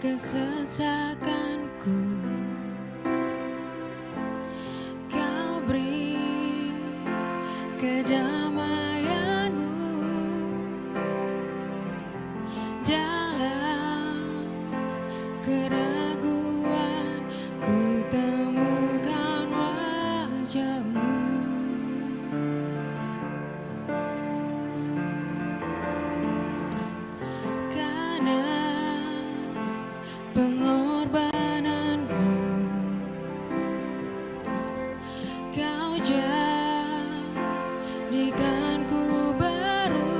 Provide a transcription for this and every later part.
kesesakanku. Kau beri kedamaianmu dalam keraguan, ku temukan wajahmu. Karena pengorbananmu, kau jadikanku baru.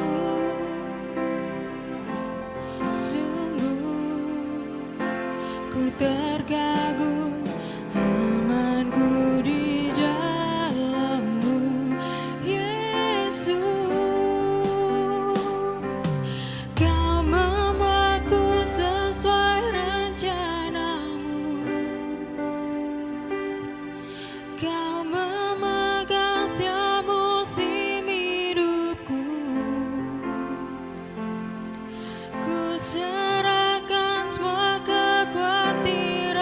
Sungguh ku terkagum, amanku di dalam-Mu, Yesus. Kau membuatku sesuai rencana-Mu. Kau memegang setiap musim hidupku. Ku serahkan semua kekhawatiran.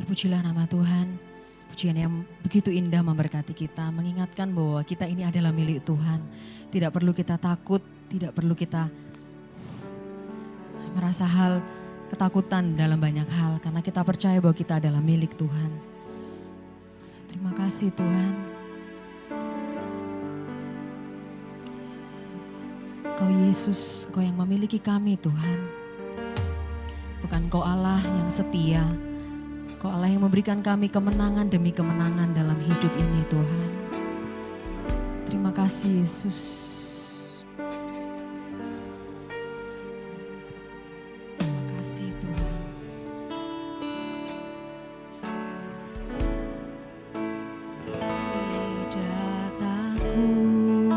Terpujilah nama Tuhan. Pujian yang begitu indah memberkati kita, mengingatkan bahwa kita ini adalah milik Tuhan. Tidak perlu kita takut, tidak perlu kita merasa ketakutan dalam banyak hal, karena kita percaya bahwa kita adalah milik Tuhan. Terima kasih Tuhan. Kau Yesus, Kau yang memiliki kami Tuhan. Bukan Kau Allah yang setia, Kau Allah yang memberikan kami kemenangan demi kemenangan dalam hidup ini Tuhan. Terima kasih Yesus. Terima kasih Tuhan. Tidak takut,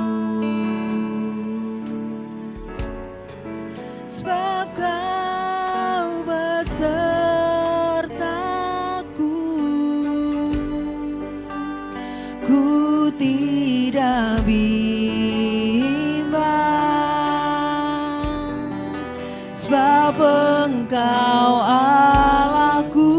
sebab Kau besertaku. Ku tidak bimbang, sebab Engkau Allahku.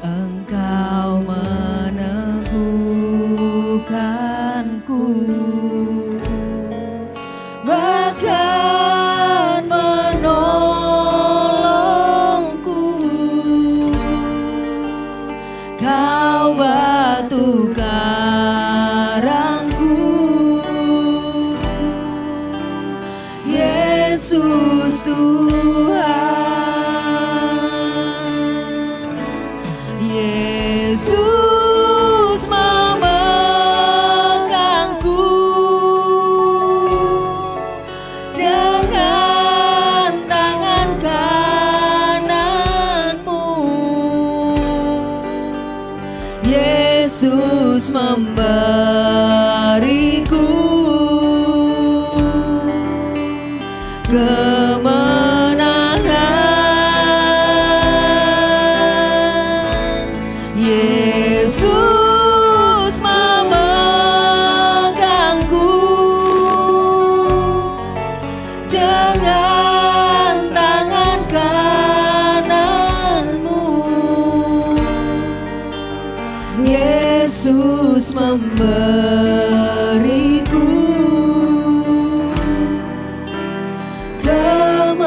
Engkau meneguhkanku, bahkan menolongku. Kau batu karangku, Yesus Tuhan. Yesus memegangku dengan tangan kananmu. Yesus memberiku kemenangan. Yesus memegangku dengan tangan kananmu. Yesus memberiku kemenangan.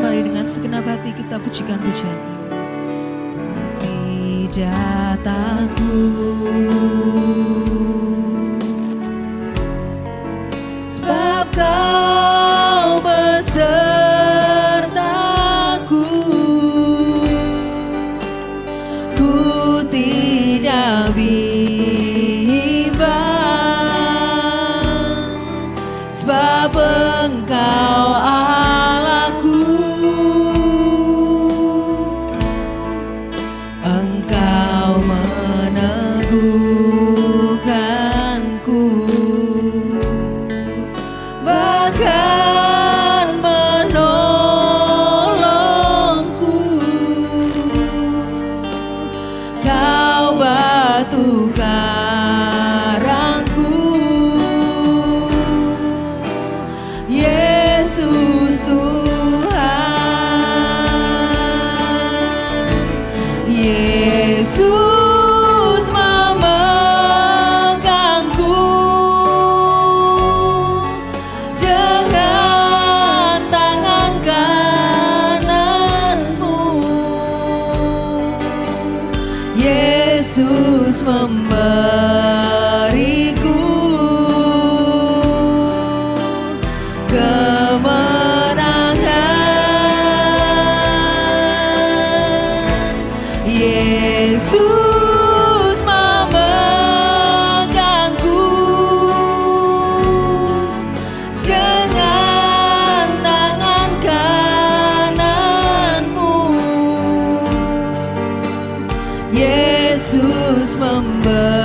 Mari dengan segenap hati kita pujikan pujian ini. Ku tidak takut, sebab Kau besertaku. Ku tidak bimbang, sebab Engkau Allahku. Engkau meneguhkanku, bahkan menolongku. Kau batu karangku, Yesus Tuhan. Yesus memegangku dengan tangan kananmu. Yesus memberiku kemenangan. Yesus memegangku dengan tangan kananmu. Yesus memberiku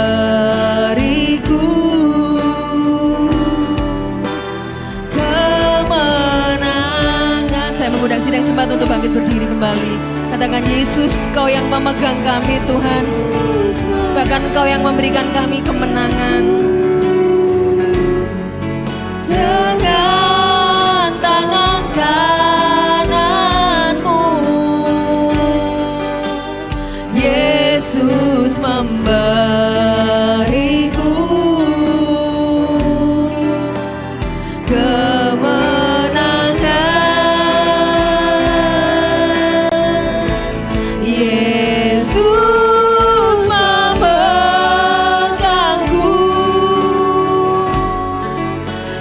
kemenangan. Saya mengundang sidang jemaat untuk bangkit berdiri kembali. Katakan, Yesus, Kau yang memegang kami Tuhan, bahkan Kau yang memberikan kami kemenangan. Dengan tangan Yesus memberiku kemenangan. Yesus memegangku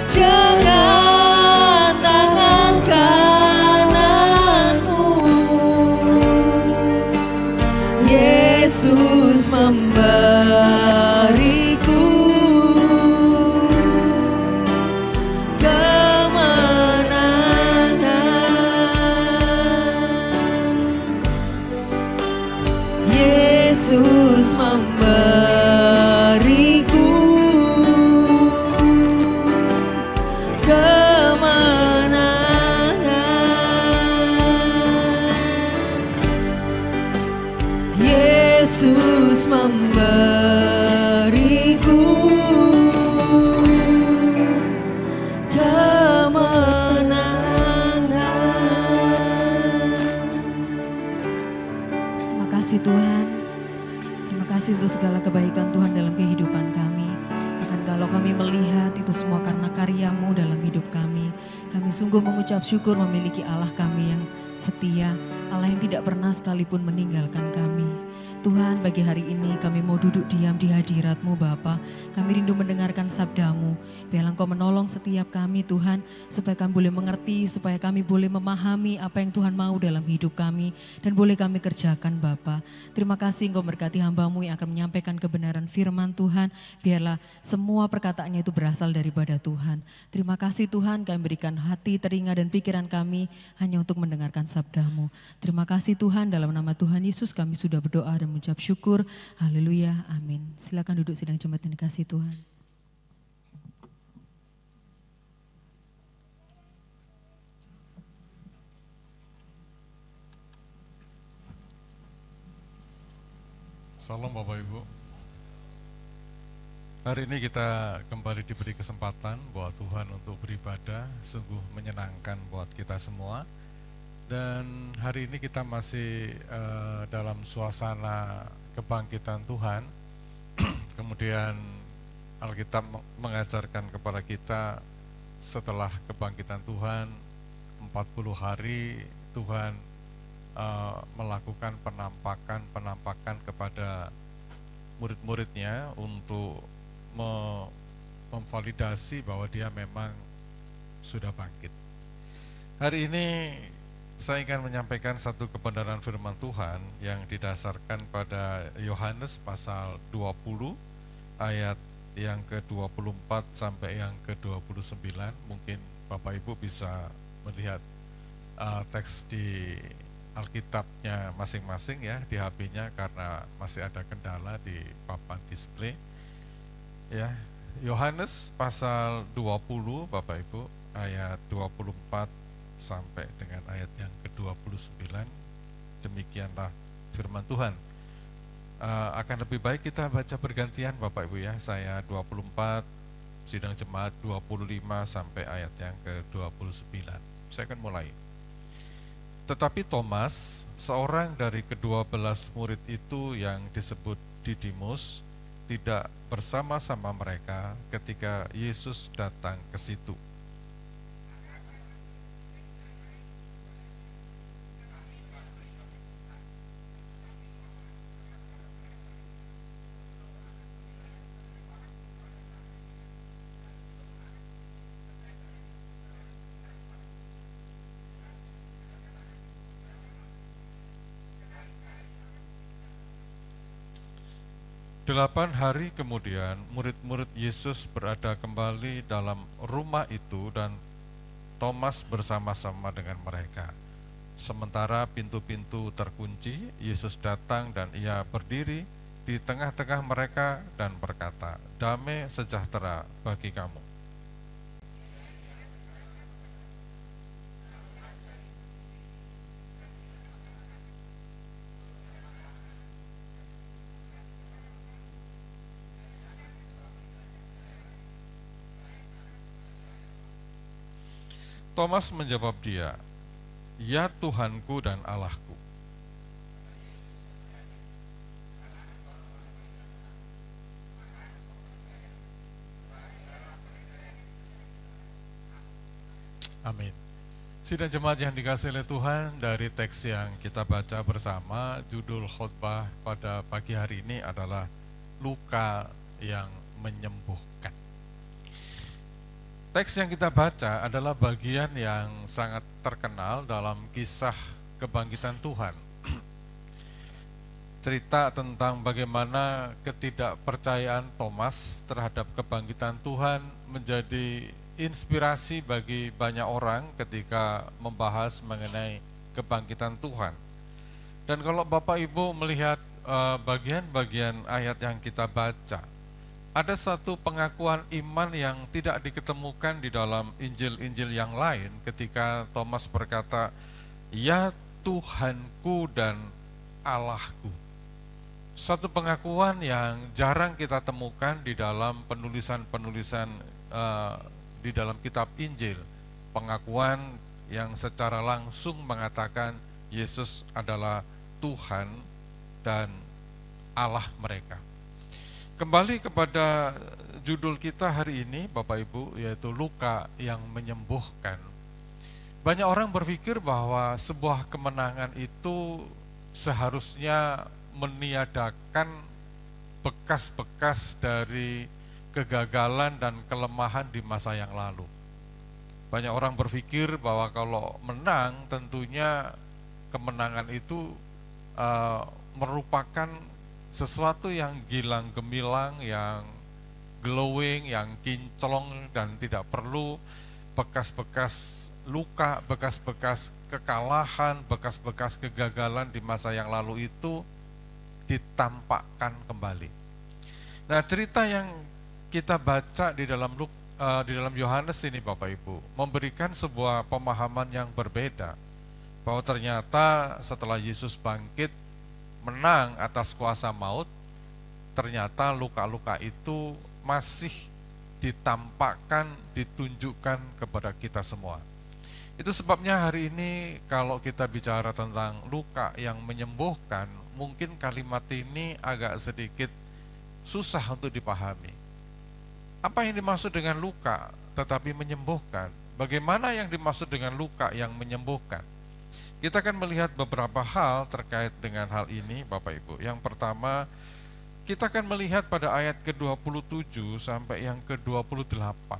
dengan tangan kananmu. Yesus memberiku kemenangan. Yesus memberiku kemenangan. Yesus memberiku kemenangan. Terima kasih Tuhan. Terima kasih untuk segala kebaikan Tuhan dalam kehidupan kami. Bahkan kalau kami melihat itu semua karena karya-Mu dalam hidup kami. Kami sungguh mengucap syukur memiliki Allah kami yang setia. Allah yang tidak pernah sekalipun meninggalkan kami. Tuhan, bagi hari ini kami mau duduk diam di hadirat-Mu Bapa. Kami rindu mendengarkan sabda-Mu. Biarlah Engkau menolong setiap kami Tuhan, supaya kami boleh mengerti, supaya kami boleh memahami apa yang Tuhan mau dalam hidup kami, dan boleh kami kerjakan Bapa. Terima kasih Engkau berkati hamba-Mu yang akan menyampaikan kebenaran firman Tuhan. Biarlah semua perkataannya itu berasal daripada Tuhan. Terima kasih Tuhan, kami berikan hati, telinga, dan pikiran kami hanya untuk mendengarkan sabda-Mu. Terima kasih Tuhan, dalam nama Tuhan Yesus kami sudah berdoa dan mengucap syukur. Haleluya, amin. Silakan duduk sidang jemaat yang dikasihi Tuhan. Salam Bapak Ibu. Hari ini kita kembali diberi kesempatan buat Tuhan untuk beribadah, sungguh menyenangkan buat kita semua. Dan hari ini kita masih dalam suasana kebangkitan Tuhan. Kemudian Alkitab mengajarkan kepada kita setelah kebangkitan Tuhan 40 hari Tuhan melakukan penampakan kepada murid-muridnya untuk memvalidasi bahwa dia memang sudah bangkit. Hari ini saya ingin menyampaikan satu kebenaran firman Tuhan yang didasarkan pada Yohanes pasal 20 ayat yang ke-24 sampai yang ke-29. Mungkin Bapak Ibu bisa melihat teks di Alkitabnya masing-masing ya, di HP-nya karena masih ada kendala di papan display. Ya, Yohanes pasal 20 Bapak Ibu ayat 24 sampai dengan ayat yang ke-29. Demikianlah firman Tuhan. Akan lebih baik kita baca bergantian Bapak Ibu ya. Saya 24, sidang jemaat 25 sampai ayat yang ke-29. Saya akan mulai. Tetapi Thomas, seorang dari ke-12 murid itu yang disebut Didimus, tidak bersama-sama mereka ketika Yesus datang ke situ. Delapan hari kemudian, murid-murid Yesus berada kembali dalam rumah itu dan Thomas bersama-sama dengan mereka. Sementara pintu-pintu terkunci, Yesus datang dan ia berdiri di tengah-tengah mereka dan berkata, "Damai sejahtera bagi kamu." Thomas menjawab dia, "Ya Tuhanku dan Allahku." Amin. Sidang jemaat yang dikasihi oleh Tuhan, dari teks yang kita baca bersama, judul khotbah pada pagi hari ini adalah luka yang menyembuhkan. Teks yang kita baca adalah bagian yang sangat terkenal dalam kisah kebangkitan Tuhan. Cerita tentang bagaimana ketidakpercayaan Thomas terhadap kebangkitan Tuhan menjadi inspirasi bagi banyak orang ketika membahas mengenai kebangkitan Tuhan. Dan kalau Bapak Ibu melihat bagian-bagian ayat yang kita baca, ada satu pengakuan iman yang tidak diketemukan di dalam Injil-Injil yang lain ketika Thomas berkata, "Ya Tuhanku dan Allahku." Satu pengakuan yang jarang kita temukan di dalam penulisan-penulisan di dalam kitab Injil. Pengakuan yang secara langsung mengatakan Yesus adalah Tuhan dan Allah mereka. Kembali kepada judul kita hari ini Bapak Ibu, yaitu luka yang menyembuhkan. Banyak orang berpikir bahwa sebuah kemenangan itu seharusnya meniadakan bekas-bekas dari kegagalan dan kelemahan di masa yang lalu. Banyak orang berpikir bahwa kalau menang, tentunya kemenangan itu merupakan sesuatu yang gilang gemilang, yang glowing, yang kinclong, dan tidak perlu bekas-bekas luka, bekas-bekas kekalahan, bekas-bekas kegagalan di masa yang lalu itu ditampakkan kembali. Nah, cerita yang kita baca di dalam Yohanes ini Bapak Ibu memberikan sebuah pemahaman yang berbeda, bahwa ternyata setelah Yesus bangkit menang atas kuasa maut, ternyata luka-luka itu masih ditampakkan, ditunjukkan kepada kita semua. Itu sebabnya hari ini kalau kita bicara tentang luka yang menyembuhkan, mungkin kalimat ini agak sedikit susah untuk dipahami. Apa yang dimaksud dengan luka tetapi menyembuhkan? Bagaimana yang dimaksud dengan luka yang menyembuhkan? Kita akan melihat beberapa hal terkait dengan hal ini Bapak Ibu. Yang pertama, kita akan melihat pada ayat ke-27 sampai yang ke-28.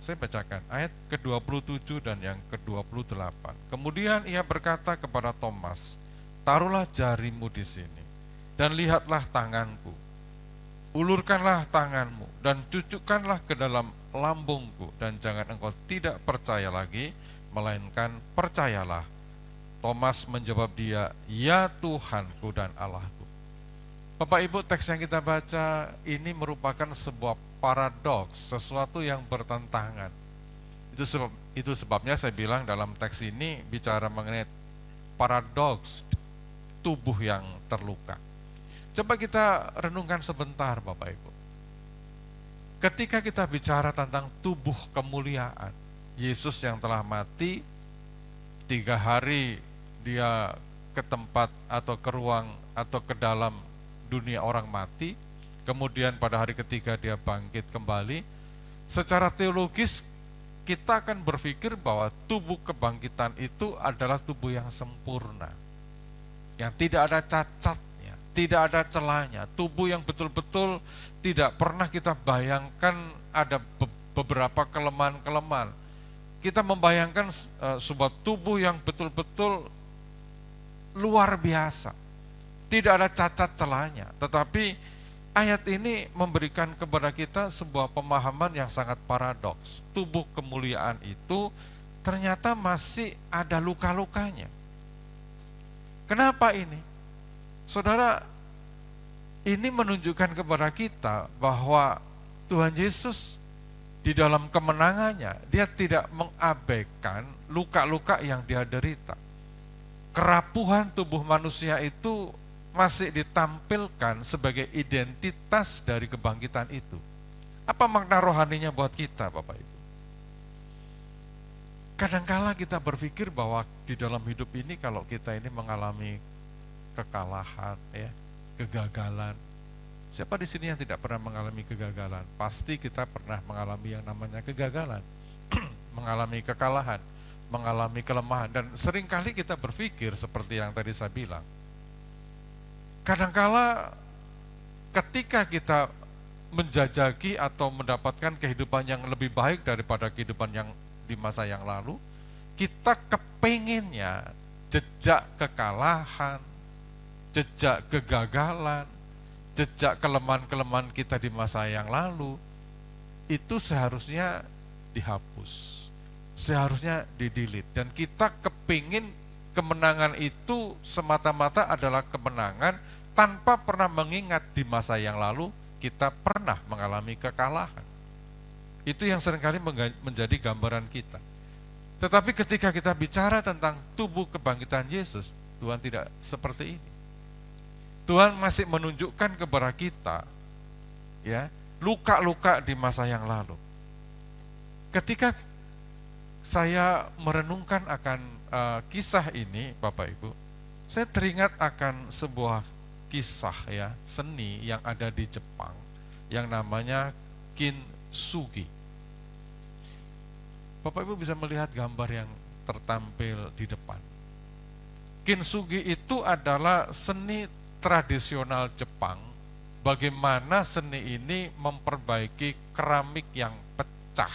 Saya bacakan ayat ke-27 dan yang ke-28. Kemudian ia berkata kepada Thomas, "Taruhlah jarimu di sini dan lihatlah tanganku. Ulurkanlah tanganmu dan cucukkanlah ke dalam lambungku, dan jangan engkau tidak percaya lagi, melainkan percayalah." Thomas menjawab dia, "Ya Tuhanku dan Allahku." Bapak Ibu, teks yang kita baca ini merupakan sebuah paradoks, sesuatu yang bertentangan. Itu sebabnya saya bilang dalam teks ini bicara mengenai paradoks tubuh yang terluka. Coba kita renungkan sebentar Bapak Ibu. Ketika kita bicara tentang tubuh kemuliaan, Yesus yang telah mati, 3 hari dia ke tempat atau ke ruang atau ke dalam dunia orang mati, kemudian pada hari ketiga dia bangkit kembali. Secara teologis kita akan berpikir bahwa tubuh kebangkitan itu adalah tubuh yang sempurna, yang tidak ada cacatnya, tidak ada celahnya, tubuh yang betul-betul tidak pernah kita bayangkan ada beberapa kelemahan-kelemahan. Kita membayangkan sebuah tubuh yang betul-betul luar biasa, tidak ada cacat celahnya. Tetapi ayat ini memberikan kepada kita sebuah pemahaman yang sangat paradoks. Tubuh kemuliaan itu ternyata masih ada luka-lukanya. Kenapa ini? Saudara, ini menunjukkan kepada kita bahwa Tuhan Yesus di dalam kemenangannya, dia tidak mengabaikan luka-luka yang dia derita. Kerapuhan tubuh manusia itu masih ditampilkan sebagai identitas dari kebangkitan itu. Apa makna rohaninya buat kita, Bapak Ibu? Kadangkala kita berpikir bahwa di dalam hidup ini kalau kita ini mengalami kekalahan, ya, kegagalan. Siapa di sini yang tidak pernah mengalami kegagalan? Pasti kita pernah mengalami yang namanya kegagalan. mengalami kekalahan, mengalami kelemahan. Dan seringkali kita berpikir seperti yang tadi saya bilang, kadangkala ketika kita menjajaki atau mendapatkan kehidupan yang lebih baik daripada kehidupan yang di masa yang lalu, kita kepengennya jejak kekalahan, jejak kegagalan, jejak kelemahan-kelemahan kita di masa yang lalu, itu seharusnya dihapus, seharusnya di-delete. Dan kita kepingin kemenangan itu semata-mata adalah kemenangan tanpa pernah mengingat di masa yang lalu kita pernah mengalami kekalahan. Itu yang seringkali menjadi gambaran kita. Tetapi ketika kita bicara tentang tubuh kebangkitan Yesus, Tuhan tidak seperti ini. Tuhan masih menunjukkan kepada kita, ya, luka-luka di masa yang lalu. Ketika saya merenungkan akan kisah ini, Bapak Ibu, saya teringat akan sebuah kisah, ya, seni yang ada di Jepang yang namanya kintsugi. Bapak Ibu bisa melihat gambar yang tertampil di depan. Kintsugi itu adalah seni tradisional Jepang, bagaimana seni ini memperbaiki keramik yang pecah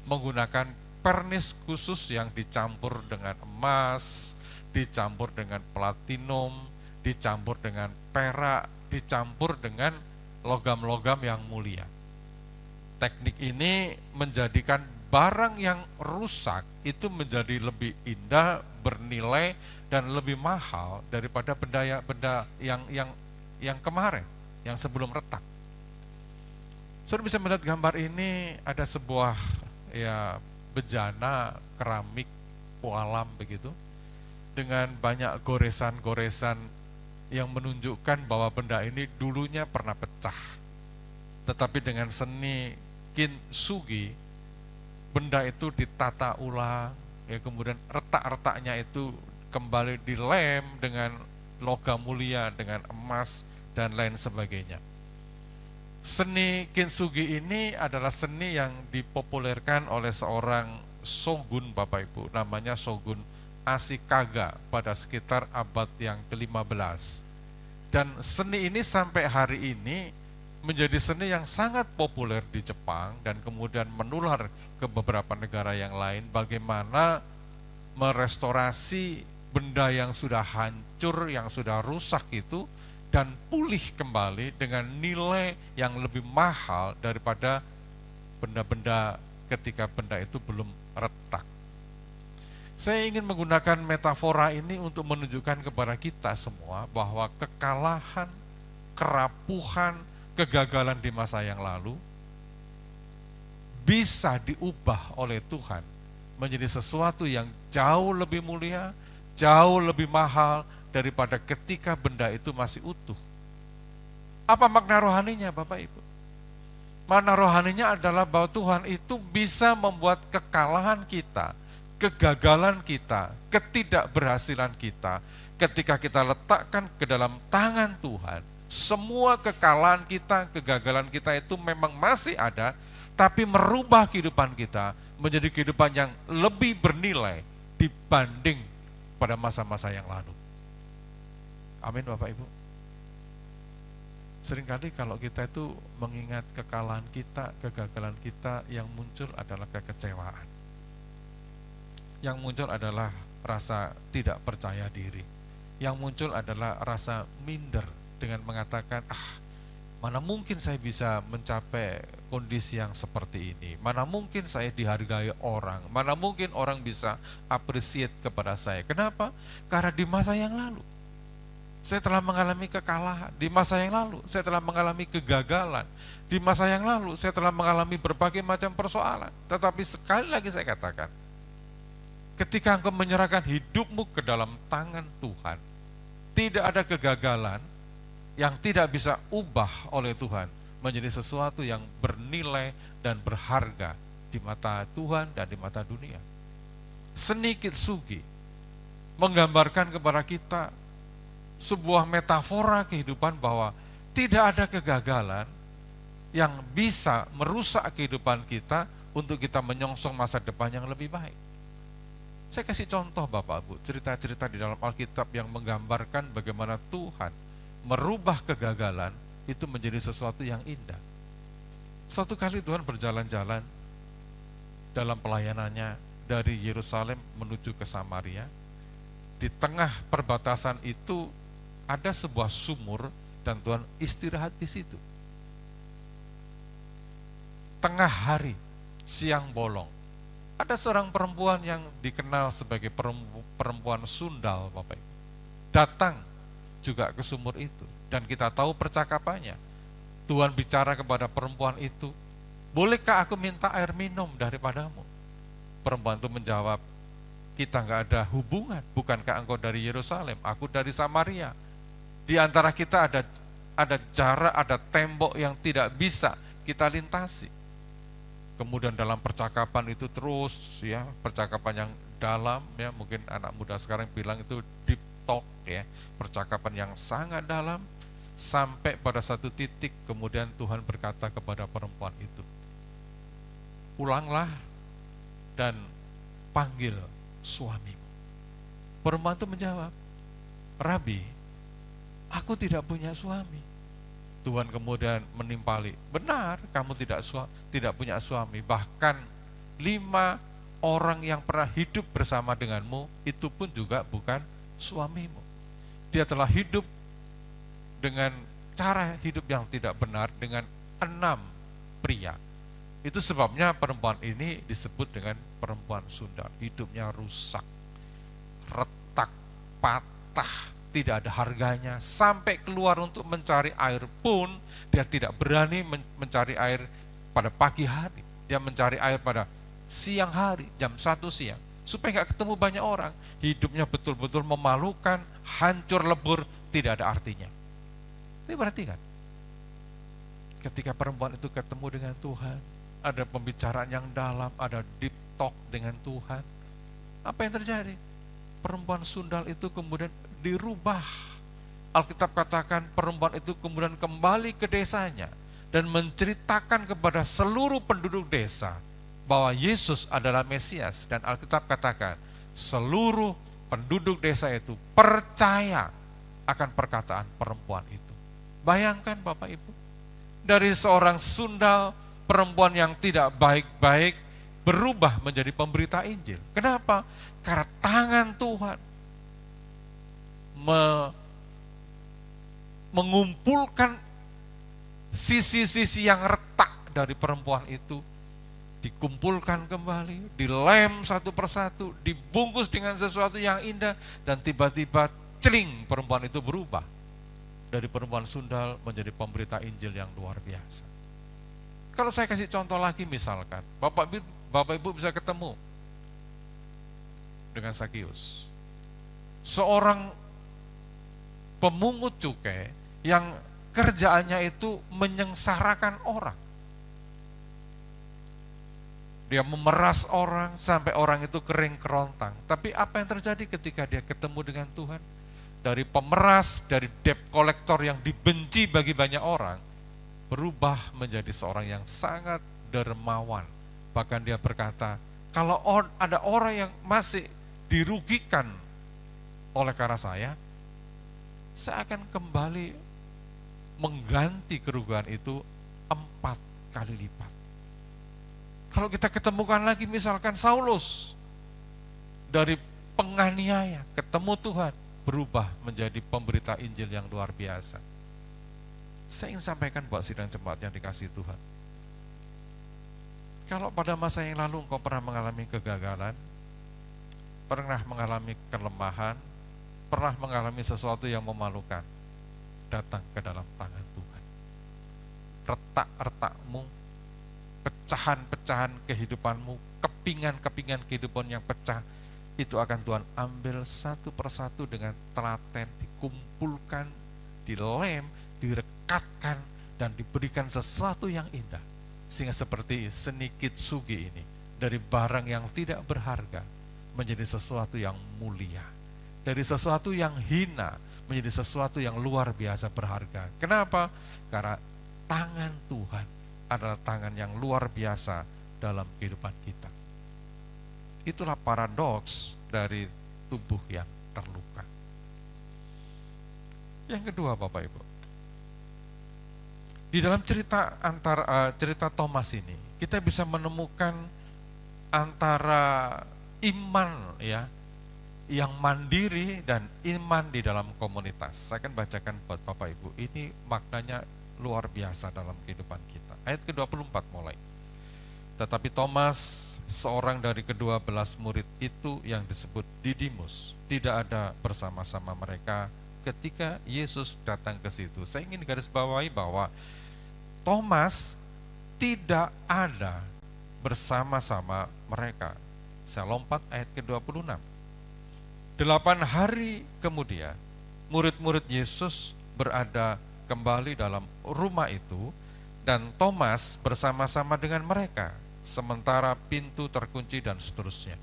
menggunakan pernis khusus yang dicampur dengan emas, dicampur dengan platinum, dicampur dengan perak, dicampur dengan logam-logam yang mulia. Teknik ini menjadikan barang yang rusak itu menjadi lebih indah, bernilai, dan lebih mahal daripada benda yang kemarin, yang sebelum retak. Saudara bisa melihat gambar ini, ada sebuah, ya, bejana keramik pualam begitu, dengan banyak goresan-goresan yang menunjukkan bahwa benda ini dulunya pernah pecah. Tetapi dengan seni kintsugi, benda itu ditata ulang, ya, kemudian retak-retaknya itu kembali dilem dengan logam mulia, dengan emas dan lain sebagainya. Seni kintsugi ini adalah seni yang dipopulerkan oleh seorang shogun, Bapak Ibu, namanya Shogun Ashikaga pada sekitar abad yang ke-15. Dan seni ini sampai hari ini menjadi seni yang sangat populer di Jepang dan kemudian menular ke beberapa negara yang lain, bagaimana merestorasi benda yang sudah hancur, yang sudah rusak itu, dan pulih kembali dengan nilai yang lebih mahal daripada benda-benda ketika benda itu belum retak. Saya ingin menggunakan metafora ini untuk menunjukkan kepada kita semua bahwa kekalahan, kerapuhan, kegagalan di masa yang lalu bisa diubah oleh Tuhan menjadi sesuatu yang jauh lebih mulia, jauh lebih mahal daripada ketika benda itu masih utuh. Apa makna rohaninya, Bapak Ibu? Makna rohaninya adalah bahwa Tuhan itu bisa membuat kekalahan kita, kegagalan kita, ketidakberhasilan kita, ketika kita letakkan ke dalam tangan Tuhan, semua kekalahan kita, kegagalan kita itu memang masih ada, tapi merubah kehidupan kita menjadi kehidupan yang lebih bernilai dibanding pada masa-masa yang lalu. Amin, Bapak Ibu. Seringkali kalau kita itu mengingat kekalahan kita, kegagalan kita, yang muncul adalah kekecewaan. Yang muncul adalah rasa tidak percaya diri. Yang muncul adalah rasa minder dengan mengatakan, mana mungkin saya bisa mencapai kondisi yang seperti ini? Mana mungkin saya dihargai orang? Mana mungkin orang bisa appreciate kepada saya? Kenapa? Karena di masa yang lalu saya telah mengalami kekalahan. Di masa yang lalu saya telah mengalami kegagalan. Di masa yang lalu saya telah mengalami berbagai macam persoalan. Tetapi sekali lagi saya katakan, ketika engkau menyerahkan hidupmu ke dalam tangan Tuhan, tidak ada kegagalan yang tidak bisa ubah oleh Tuhan menjadi sesuatu yang bernilai dan berharga di mata Tuhan dan di mata dunia. Seni kintsugi menggambarkan kepada kita sebuah metafora kehidupan bahwa tidak ada kegagalan yang bisa merusak kehidupan kita untuk kita menyongsong masa depan yang lebih baik. Saya kasih contoh Bapak Ibu, cerita-cerita di dalam Alkitab yang menggambarkan bagaimana Tuhan merubah kegagalan itu menjadi sesuatu yang indah. Suatu kali Tuhan berjalan-jalan dalam pelayanannya dari Yerusalem menuju ke Samaria. Di tengah perbatasan itu ada sebuah sumur dan Tuhan istirahat di situ. Tengah hari, siang bolong, ada seorang perempuan yang dikenal sebagai perempuan sundal, Bapak Ibu, datang juga ke sumur itu. Dan kita tahu percakapannya. Tuhan bicara kepada perempuan itu, bolehkah aku minta air minum daripadamu? Perempuan itu menjawab, kita nggak ada hubungan, bukankah engkau dari Yerusalem, aku dari Samaria. Di antara kita ada jarak, ada tembok yang tidak bisa kita lintasi. Kemudian dalam percakapan itu terus ya, percakapan yang dalam ya, mungkin anak muda sekarang bilang itu deep talk ya, percakapan yang sangat dalam, sampai pada satu titik kemudian Tuhan berkata kepada perempuan itu, pulanglah dan panggil suamimu. Perempuan itu menjawab, Rabi, aku tidak punya suami. Tuhan kemudian menimpali, benar kamu tidak punya suami, bahkan 5 orang yang pernah hidup bersama denganmu itu pun juga bukan suamimu. Dia telah hidup dengan cara hidup yang tidak benar dengan 6 pria. Itu sebabnya perempuan ini disebut dengan perempuan sundal. Hidupnya rusak, retak, patah, tidak ada harganya, sampai keluar untuk mencari air pun dia tidak berani mencari air pada pagi hari. Dia mencari air pada siang hari, jam 1 siang, supaya gak ketemu banyak orang. Hidupnya betul-betul memalukan, hancur lebur, tidak ada artinya. Ini berarti kan, ketika perempuan itu ketemu dengan Tuhan, ada pembicaraan yang dalam, ada deep talk dengan Tuhan, apa yang terjadi? Perempuan sundal itu kemudian dirubah. Alkitab katakan perempuan itu kemudian kembali ke desanya dan menceritakan kepada seluruh penduduk desa bahwa Yesus adalah Mesias. Dan Alkitab katakan seluruh penduduk desa itu percaya akan perkataan perempuan itu. Bayangkan Bapak Ibu, dari seorang sundal, perempuan yang tidak baik-baik, berubah menjadi pemberita Injil. Kenapa? Karena tangan Tuhan mengumpulkan sisi-sisi yang retak dari perempuan itu, dikumpulkan kembali, dilem satu persatu, dibungkus dengan sesuatu yang indah, dan tiba-tiba celing, perempuan itu berubah dari perempuan sundal menjadi pemberita Injil yang luar biasa. Kalau saya kasih contoh lagi, misalkan Bapak Ibu bisa ketemu dengan Sakius, seorang pemungut cukai yang kerjaannya itu menyengsarakan orang. Dia memeras orang sampai orang itu kering kerontang. Tapi apa yang terjadi ketika dia ketemu dengan Tuhan? Dari pemeras, dari debt collector yang dibenci bagi banyak orang, berubah menjadi seorang yang sangat dermawan. Bahkan dia berkata, kalau ada orang yang masih dirugikan oleh karena saya akan kembali mengganti kerugian itu 4 kali lipat. Kalau kita ketemukan lagi misalkan Saulus, dari penganiaya ketemu Tuhan, berubah menjadi pemberita Injil yang luar biasa. Saya ingin sampaikan buat sidang jemaat yang dikasihi Tuhan, kalau pada masa yang lalu engkau pernah mengalami kegagalan, pernah mengalami kelemahan, pernah mengalami sesuatu yang memalukan, datang ke dalam tangan Tuhan. Retak-retakmu, pecahan-pecahan kehidupanmu, kepingan-kepingan kehidupan yang pecah, itu akan Tuhan ambil satu persatu dengan telaten, dikumpulkan, dilem, direkatkan, dan diberikan sesuatu yang indah. Sehingga seperti seni kitsugi ini, dari barang yang tidak berharga menjadi sesuatu yang mulia, dari sesuatu yang hina menjadi sesuatu yang luar biasa berharga. Kenapa? Karena tangan Tuhan adalah tangan yang luar biasa dalam kehidupan kita. Itulah paradoks dari tubuh yang terluka. Yang kedua, Bapak Ibu, di dalam cerita Thomas ini, kita bisa menemukan antara iman ya yang mandiri dan iman di dalam komunitas. Saya akan bacakan buat Bapak Ibu. Ini maknanya luar biasa dalam kehidupan kita. Ayat ke-24 mulai. Tetapi Thomas, seorang dari ke-12 murid itu yang disebut Didimus, tidak ada bersama-sama mereka ketika Yesus datang ke situ. Saya ingin garis bawahi bahwa Thomas tidak ada bersama-sama mereka. Saya lompat ayat ke-26. 8 hari kemudian, murid-murid Yesus berada kembali dalam rumah itu, dan Thomas bersama-sama dengan mereka, sementara pintu terkunci dan seterusnya.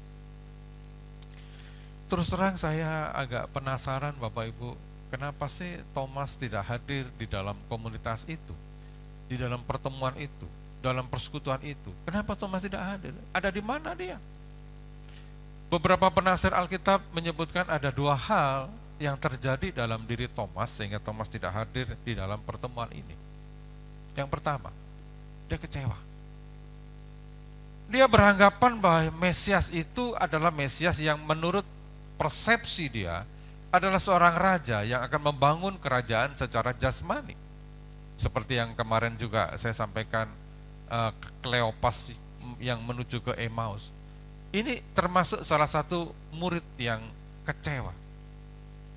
Terus terang saya agak penasaran Bapak Ibu, kenapa sih Thomas tidak hadir di dalam komunitas itu, di dalam pertemuan itu, dalam persekutuan itu? Kenapa Thomas tidak hadir? Ada di mana dia? Beberapa penafsir Alkitab menyebutkan ada 2 hal yang terjadi dalam diri Thomas sehingga Thomas tidak hadir di dalam pertemuan ini. Yang pertama, dia kecewa. Dia beranggapan bahwa Mesias itu adalah Mesias yang menurut persepsi dia adalah seorang raja yang akan membangun kerajaan secara jasmani. Seperti yang kemarin juga saya sampaikan, Kleopas yang menuju ke Emmaus. Ini termasuk salah satu murid yang kecewa.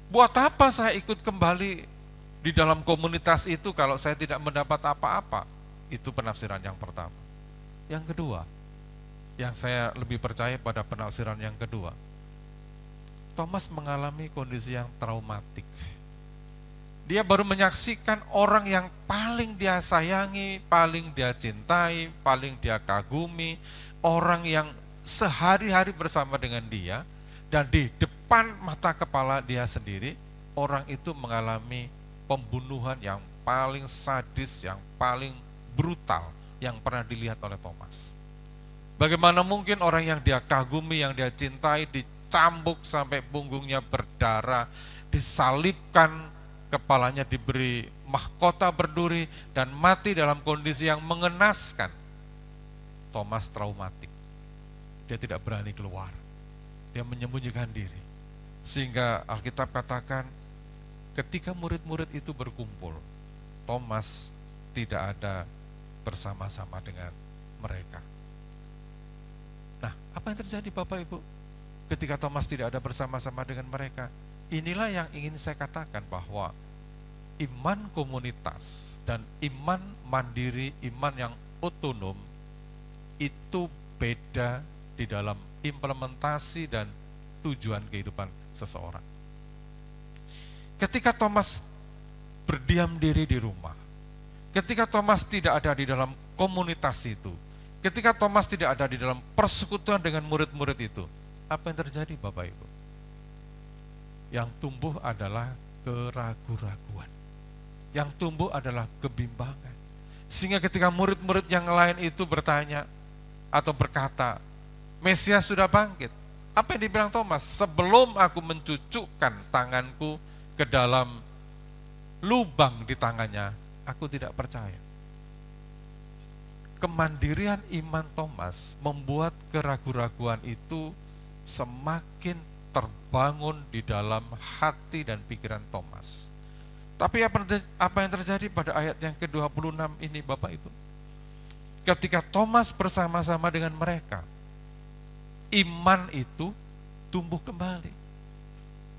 Buat apa saya ikut kembali di dalam komunitas itu kalau saya tidak mendapat apa-apa? Itu penafsiran yang pertama. Yang kedua, yang saya lebih percaya pada penafsiran yang kedua, Thomas mengalami kondisi yang traumatik. Dia baru menyaksikan orang yang paling dia sayangi, paling dia cintai, paling dia kagumi, orang yang sehari-hari bersama dengan dia, dan di depan mata kepala dia sendiri, orang itu mengalami pembunuhan yang paling sadis, yang paling brutal yang pernah dilihat oleh Thomas. Bagaimana mungkin orang yang dia kagumi, yang dia cintai, dicambuk sampai punggungnya berdarah, disalibkan, kepalanya diberi mahkota berduri, dan mati dalam kondisi yang mengenaskan. Thomas traumatik. Dia tidak berani keluar. Dia menyembunyikan diri. Sehingga Alkitab katakan, ketika murid-murid itu berkumpul, Thomas tidak ada bersama-sama dengan mereka. Nah, apa yang terjadi Bapak Ibu? Ketika Thomas tidak ada bersama-sama dengan mereka, inilah yang ingin saya katakan bahwa iman komunitas dan iman mandiri, iman yang otonom, itu beda di dalam implementasi dan tujuan kehidupan seseorang. Ketika Thomas berdiam diri di rumah, ketika Thomas tidak ada di dalam komunitas itu, ketika Thomas tidak ada di dalam persekutuan dengan murid-murid itu, apa yang terjadi Bapak Ibu? Yang tumbuh adalah keraguan-raguan. Yang tumbuh adalah kebimbangan. Sehingga ketika murid-murid yang lain itu bertanya atau berkata, Mesias sudah bangkit. Apa yang dibilang Thomas? Sebelum aku mencucukkan tanganku ke dalam lubang di tangannya, aku tidak percaya. Kemandirian iman Thomas membuat keraguan-raguan itu semakin terbangun di dalam hati dan pikiran Thomas. Tapi apa yang terjadi pada ayat yang ke-26 ini Bapak Ibu? Ketika Thomas bersama-sama dengan mereka, iman itu tumbuh kembali.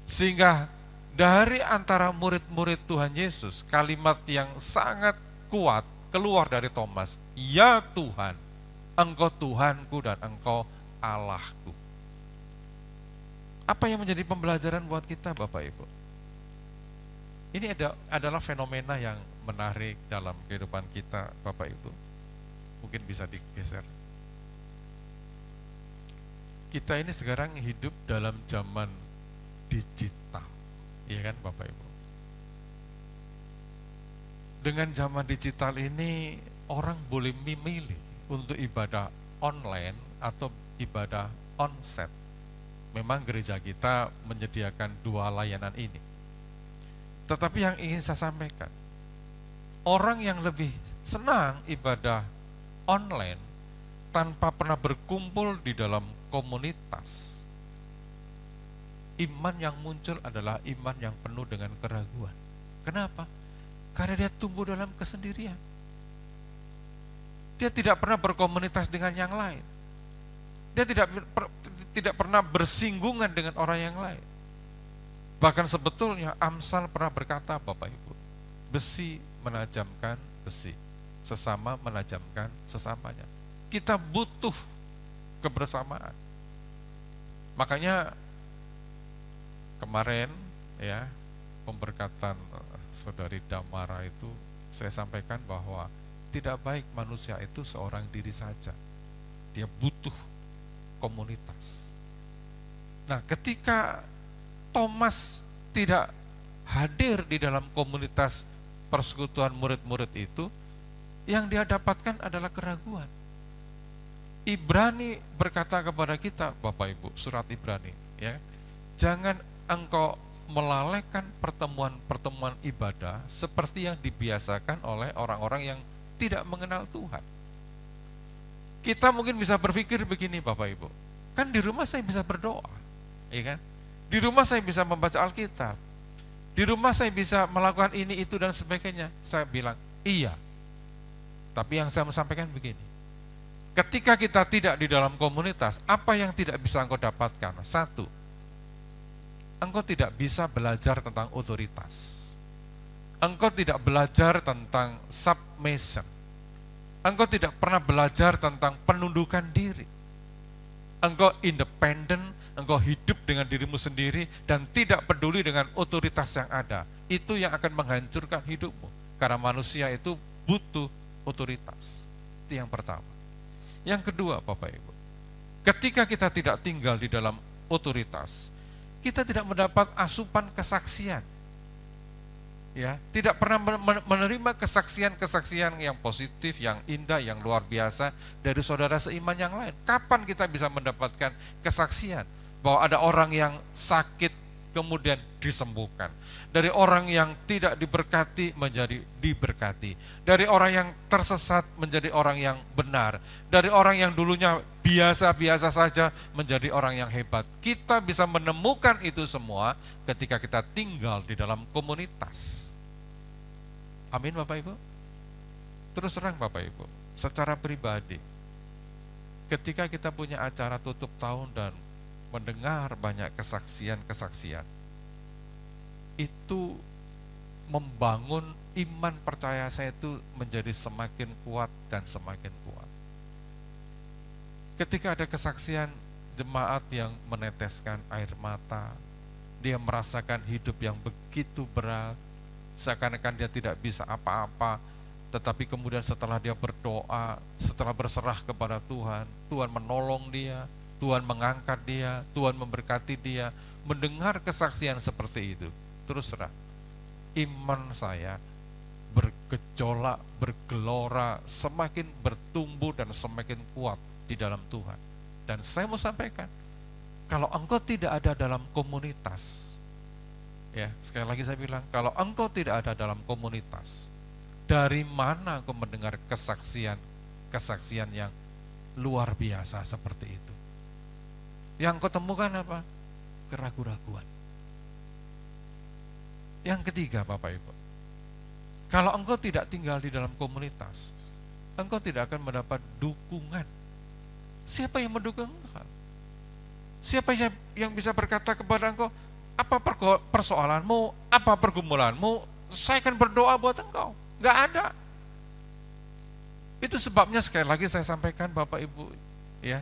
Sehingga dari antara murid-murid Tuhan Yesus, kalimat yang sangat kuat keluar dari Thomas, ya Tuhan, Engkau Tuhanku dan Engkau Allahku. Apa yang menjadi pembelajaran buat kita Bapak Ibu? Ini adalah fenomena yang menarik dalam kehidupan kita Bapak Ibu. Mungkin bisa digeser. Kita ini sekarang hidup dalam zaman digital, iya kan Bapak Ibu? Dengan zaman digital ini, orang boleh memilih untuk ibadah online atau ibadah onsite. Memang gereja kita menyediakan dua layanan ini. Tetapi yang ingin saya sampaikan, orang yang lebih senang ibadah online tanpa pernah berkumpul di dalam komunitas, iman yang muncul adalah iman yang penuh dengan keraguan. Kenapa? Karena dia tumbuh dalam kesendirian. Dia tidak pernah berkomunitas dengan yang lain. Dia tidak pernah bersinggungan dengan orang yang lain. Bahkan sebetulnya Amsal pernah berkata, Bapak Ibu, besi menajamkan besi, sesama menajamkan sesamanya. Kita butuh kebersamaan. Makanya kemarin ya, pemberkatan Saudari Damara itu saya sampaikan bahwa tidak baik manusia itu seorang diri saja. Dia butuh komunitas. Nah, ketika Thomas tidak hadir di dalam komunitas persekutuan murid-murid itu, yang dia dapatkan adalah keraguan. Ibrani berkata kepada kita, Bapak Ibu, surat Ibrani, ya, jangan engkau melalaikan pertemuan-pertemuan ibadah seperti yang dibiasakan oleh orang-orang yang tidak mengenal Tuhan. Kita mungkin bisa berpikir begini, Bapak Ibu, kan di rumah saya bisa berdoa, ya kan? Di rumah saya bisa membaca Alkitab, di rumah saya bisa melakukan ini, itu, dan sebagainya. Saya bilang, iya. Tapi yang saya mau sampaikan begini, ketika kita tidak di dalam komunitas, apa yang tidak bisa engkau dapatkan? Satu, engkau tidak bisa belajar tentang otoritas. Engkau tidak belajar tentang submission. Engkau tidak pernah belajar tentang penundukan diri. Engkau independen, engkau hidup dengan dirimu sendiri dan tidak peduli dengan otoritas yang ada. Itu yang akan menghancurkan hidupmu. Karena manusia itu butuh otoritas. Itu yang pertama. Yang kedua, Bapak Ibu, ketika kita tidak tinggal di dalam otoritas, kita tidak mendapat asupan kesaksian. Ya, tidak pernah menerima kesaksian-kesaksian yang positif, yang indah, yang luar biasa dari saudara seiman yang lain. Kapan kita bisa mendapatkan kesaksian bahwa ada orang yang sakit kemudian disembuhkan, dari orang yang tidak diberkati menjadi diberkati, dari orang yang tersesat menjadi orang yang benar, dari orang yang dulunya biasa-biasa saja menjadi orang yang hebat. Kita bisa menemukan itu semua ketika kita tinggal di dalam komunitas. Amin, Bapak Ibu. Terus terang, Bapak Ibu, secara pribadi, ketika kita punya acara tutup tahun dan mendengar banyak kesaksian-kesaksian, itu membangun iman percaya saya itu menjadi semakin kuat dan semakin kuat. Ketika ada kesaksian jemaat yang meneteskan air mata, dia merasakan hidup yang begitu berat, seakan-akan dia tidak bisa apa-apa, tetapi kemudian setelah dia berdoa, setelah berserah kepada Tuhan, Tuhan menolong dia, Tuhan mengangkat dia, Tuhan memberkati dia. Mendengar kesaksian seperti itu, terus terang, iman saya bergejolak, bergelora, semakin bertumbuh dan semakin kuat di dalam Tuhan. Dan saya mau sampaikan, kalau engkau tidak ada dalam komunitas, ya, sekali lagi saya bilang, kalau engkau tidak ada dalam komunitas, dari mana engkau mendengar kesaksian yang luar biasa seperti itu? Yang engkau temukan apa? Keraguan-raguan. Yang ketiga, Bapak Ibu, kalau engkau tidak tinggal di dalam komunitas, engkau tidak akan mendapat dukungan. Siapa yang mendukung engkau? Siapa yang bisa berkata kepada engkau, apa persoalanmu, apa pergumulanmu, saya akan berdoa buat engkau? Gak ada. Itu sebabnya sekali lagi saya sampaikan, Bapak Ibu, ya,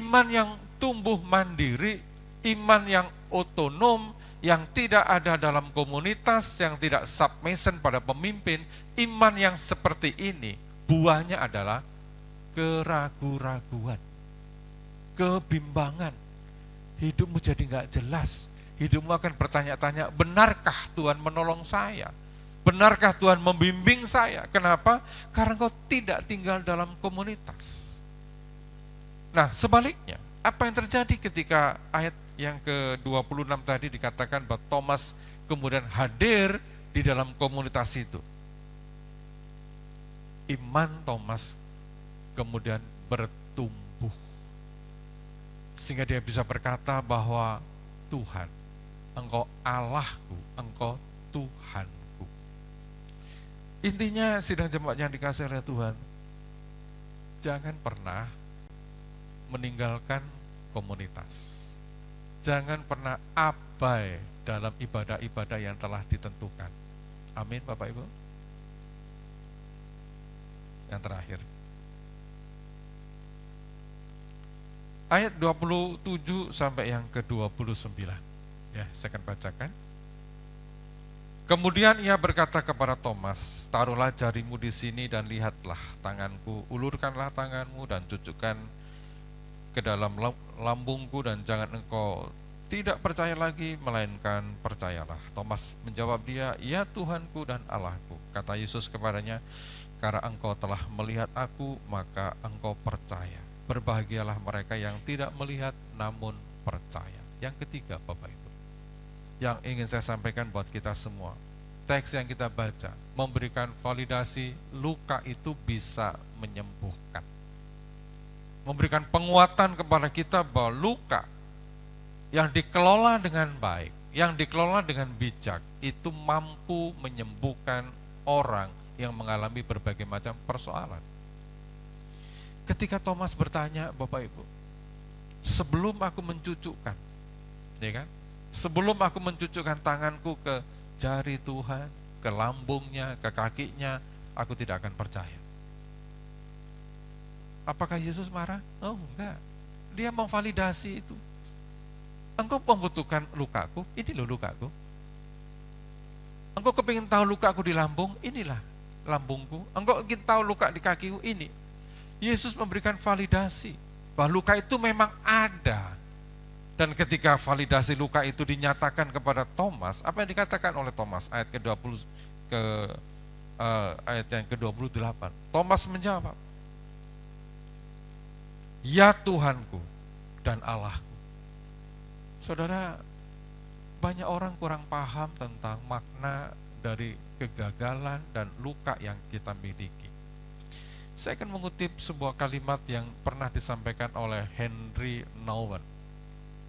iman yang tumbuh mandiri, iman yang otonom, yang tidak ada dalam komunitas, yang tidak submission pada pemimpin, iman yang seperti ini, buahnya adalah keraguan-raguan, kebimbangan. Hidupmu jadi gak jelas. Hidupmu akan bertanya-tanya, benarkah Tuhan menolong saya? Benarkah Tuhan membimbing saya? Kenapa? Karena engkau tidak tinggal dalam komunitas. Nah, sebaliknya, apa yang terjadi ketika ayat yang ke-26 tadi dikatakan bahwa Thomas kemudian hadir di dalam komunitas itu? Iman Thomas kemudian bertumbuh. Sehingga dia bisa berkata bahwa Tuhan, Engkau Allahku, Engkau Tuhanku. Intinya sidang jemaat yang dikasihi oleh Tuhan, jangan pernah meninggalkan komunitas. Jangan pernah abai dalam ibadah-ibadah yang telah ditentukan. Amin, Bapak Ibu. Yang terakhir, ayat 27 sampai yang ke-29. Ya, saya akan bacakan. Kemudian ia berkata kepada Thomas, taruhlah jarimu di sini dan lihatlah tanganku, ulurkanlah tanganmu dan cucukkan ke dalam lambungku, dan jangan engkau tidak percaya lagi, melainkan percayalah. Thomas menjawab dia, ya Tuhanku dan Allahku. Kata Yesus kepadanya, karena engkau telah melihat aku, maka engkau percaya. Berbahagialah mereka yang tidak melihat namun percaya. Yang ketiga, Bapak Ibu, yang ingin saya sampaikan buat kita semua, teks yang kita baca memberikan validasi luka itu bisa menyembuhkan, memberikan penguatan kepada kita bahwa luka yang dikelola dengan baik, yang dikelola dengan bijak, itu mampu menyembuhkan orang yang mengalami berbagai macam persoalan. Ketika Thomas bertanya, Bapak Ibu, sebelum aku mencucukkan, ya kan? Sebelum aku mencucukkan tanganku ke jari Tuhan, ke lambungnya, ke kakinya, aku tidak akan percaya. Apakah Yesus marah? Oh enggak. Dia memvalidasi itu. Engkau membutuhkan lukaku, ini loh lukaku. Engkau kepingin tahu lukaku di lambung, inilah lambungku. Engkau ingin tahu luka di kakiku, ini. Yesus memberikan validasi bahwa luka itu memang ada. Dan ketika validasi luka itu dinyatakan kepada Thomas, apa yang dikatakan oleh Thomas? Ayat ayat yang ke-28. Thomas menjawab, ya Tuhanku dan Allahku. Saudara, banyak orang kurang paham tentang makna dari kegagalan dan luka yang kita miliki. Saya akan mengutip sebuah kalimat yang pernah disampaikan oleh Henry Nouwen.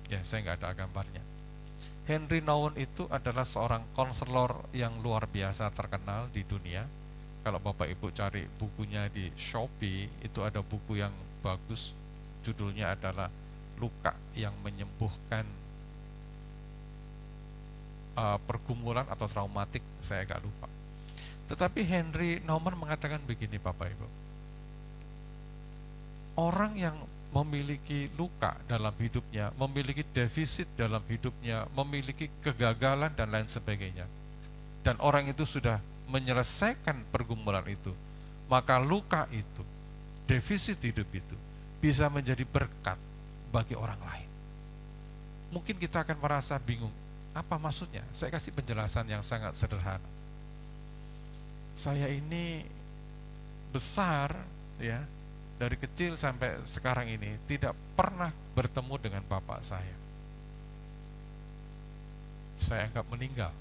Ya, saya nggak ada gambarnya. Henry Nouwen itu adalah seorang konselor yang luar biasa terkenal di dunia. Kalau Bapak Ibu cari bukunya di Shopee, itu ada buku yang bagus. Judulnya adalah Luka yang Menyembuhkan Pergumulan atau Traumatik, saya agak lupa. Tetapi Henry Nouwen mengatakan begini, Bapak Ibu. Orang yang memiliki luka dalam hidupnya, memiliki defisit dalam hidupnya, memiliki kegagalan dan lain sebagainya, dan orang itu sudah menyelesaikan pergumulan itu, maka luka itu, defisit hidup itu bisa menjadi berkat bagi orang lain. Mungkin kita akan merasa bingung, apa maksudnya? Saya kasih penjelasan yang sangat sederhana. Saya ini besar, ya, dari kecil sampai sekarang ini tidak pernah bertemu dengan bapak saya. Saya anggap meninggal,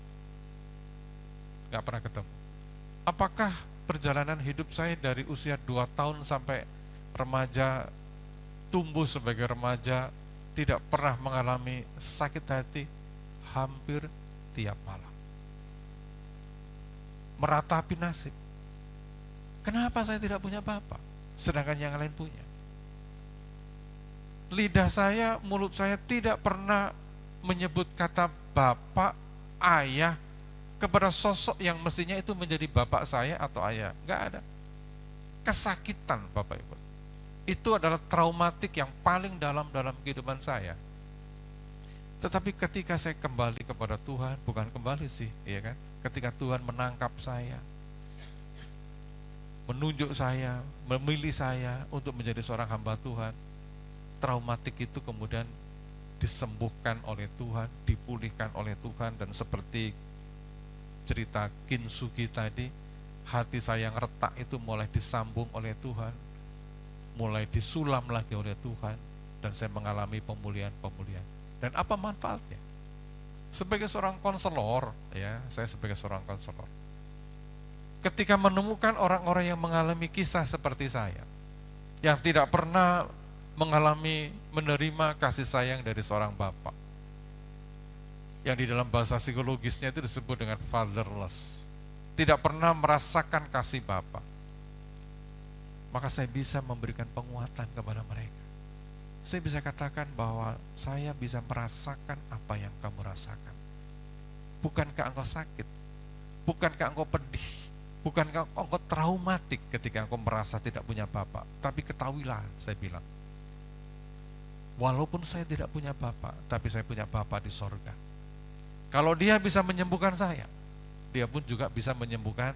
gak pernah ketemu. Apakah perjalanan hidup saya dari usia 2 tahun sampai remaja, tumbuh sebagai remaja, tidak pernah mengalami sakit hati? Hampir tiap malam, meratapi nasib. Kenapa saya tidak punya bapak, sedangkan yang lain punya? Lidah saya, mulut saya tidak pernah menyebut kata bapak, ayah kepada sosok yang mestinya itu menjadi bapak saya atau ayah. Enggak ada. Kesakitan, Bapak Ibu, itu adalah traumatik yang paling dalam kehidupan saya. Tetapi ketika saya kembali kepada Tuhan, bukan kembali sih, ya kan? Ketika Tuhan menangkap saya, menunjuk saya, memilih saya untuk menjadi seorang hamba Tuhan, traumatik itu kemudian disembuhkan oleh Tuhan, dipulihkan oleh Tuhan, dan seperti cerita Kintsugi tadi, hati saya yang retak itu mulai disambung oleh Tuhan. mulai disulam lagi oleh Tuhan, dan saya mengalami pemulihan-pemulihan. Dan apa manfaatnya? Sebagai seorang konselor, ya, saya sebagai seorang konselor, ketika menemukan orang-orang yang mengalami kisah seperti saya, yang tidak pernah mengalami menerima kasih sayang dari seorang bapak, yang di dalam bahasa psikologisnya itu disebut dengan fatherless, tidak pernah merasakan kasih bapak, maka saya bisa memberikan penguatan kepada mereka. Saya bisa katakan bahwa saya bisa merasakan apa yang kamu rasakan. Bukankah engkau sakit? Bukankah engkau pedih? Bukankah engkau traumatik ketika engkau merasa tidak punya bapak? Tapi ketahuilah, saya bilang, walaupun saya tidak punya bapak, tapi saya punya bapak di sorga. Kalau dia bisa menyembuhkan saya, dia pun juga bisa menyembuhkan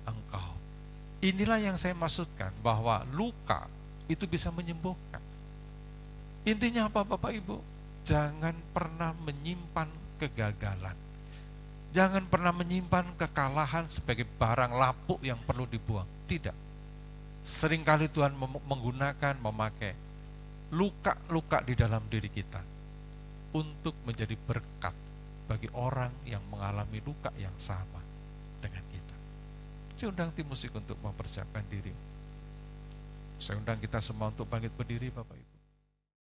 engkau. Inilah yang saya maksudkan, bahwa luka itu bisa menyembuhkan. Intinya apa Bapak Ibu? Jangan pernah menyimpan kegagalan. Jangan pernah menyimpan kekalahan sebagai barang lapuk yang perlu dibuang. Tidak. Seringkali Tuhan memakai luka-luka di dalam diri kita untuk menjadi berkat bagi orang yang mengalami luka yang sama dengan kita. Saya undang tim musik untuk mempersiapkan diri. Saya undang kita semua untuk bangkit berdiri Bapak Ibu.